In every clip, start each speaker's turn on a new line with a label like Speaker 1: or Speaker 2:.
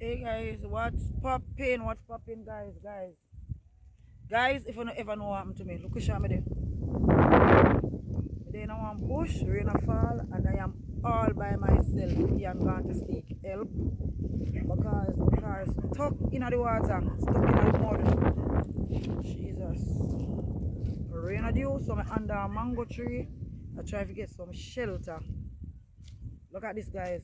Speaker 1: Hey guys, what's popping? What's popping, guys? Guys, if you don't ever know what happened to me, look at me there. Me there in one bush, rain a fall, and I am all by myself. I'm going to seek help because the car is stuck in the water, stuck in the mud. Jesus. Rain a dew, so I'm under a mango tree. I try to get some shelter. Look at this, guys.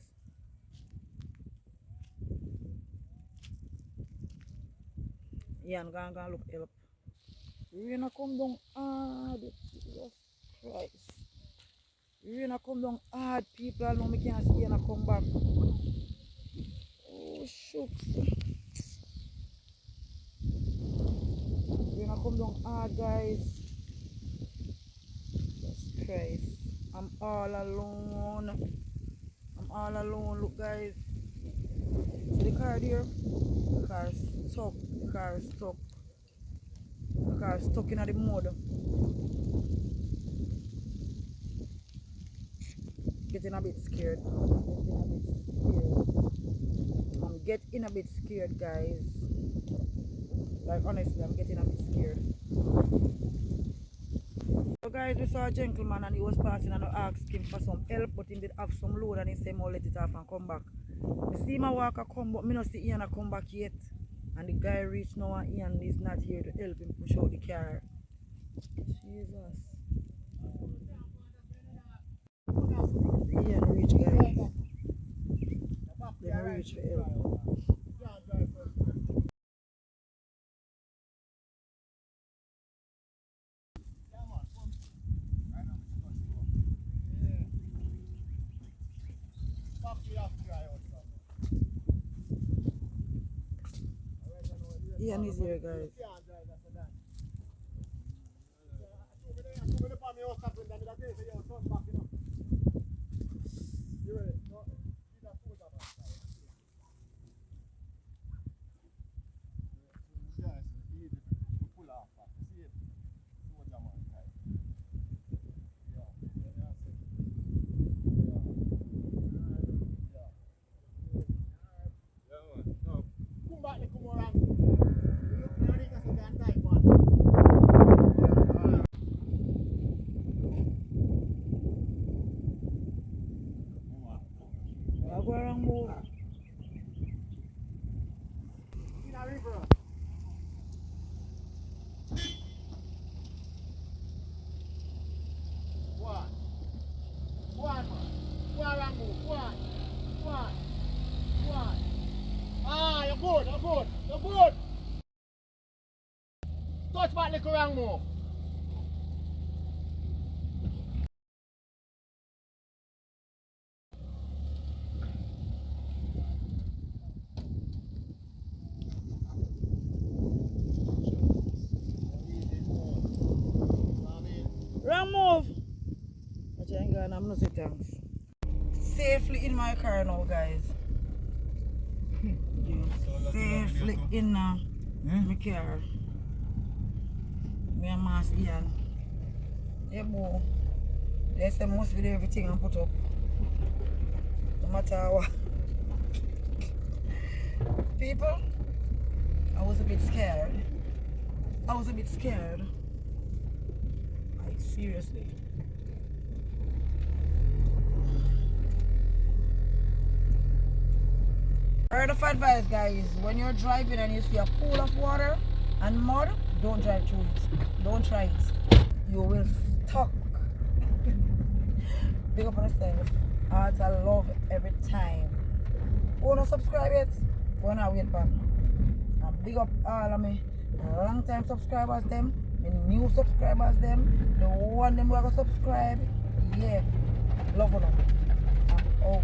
Speaker 1: Yeah, I'm gonna look help. Rain a come down hard. Jesus Christ. Rain a come down hard, people. I know me can't see and I come back. Oh shucks. Rain a come down hard, guys. Jesus Christ. I'm all alone. I'm all alone. Look, guys. See the car there? The car is stuck. The car is stuck. The car is stuck in the mud. Getting a bit scared. I'm getting a bit scared, guys. Like honestly, I'm getting a bit scared. So guys, we saw a gentleman and he was passing and I asked him for some help, but he did have some load and he said, "I'll let it off and come back." I see my walker come, but I don't see Ian come back yet. And the guy reached now and Ian is not here to help him push out the car. Jesus. Ian reached, guys. They reach for help. Ian is here, guys. Go around move.
Speaker 2: Ah, you're good. Touch back the around more.
Speaker 1: Wrong move. I'm not saying thanks. Safely in my car now, guys. Safely in my car. Me and Mass Ian. Yeah, boy. They say must be everything and put up. No matter what. People, I was a bit scared. Like, seriously. Word of advice, guys, when you're driving and you see a pool of water and mud, don't drive through it. Don't try it. You will stuck. Big up on yourself. Heart and love every time. Wanna subscribe yet? Wanna wait back? And big up all of me long time subscribers them, the new subscribers them, the one them who are gonna subscribe. Yeah. Love them. I'm out.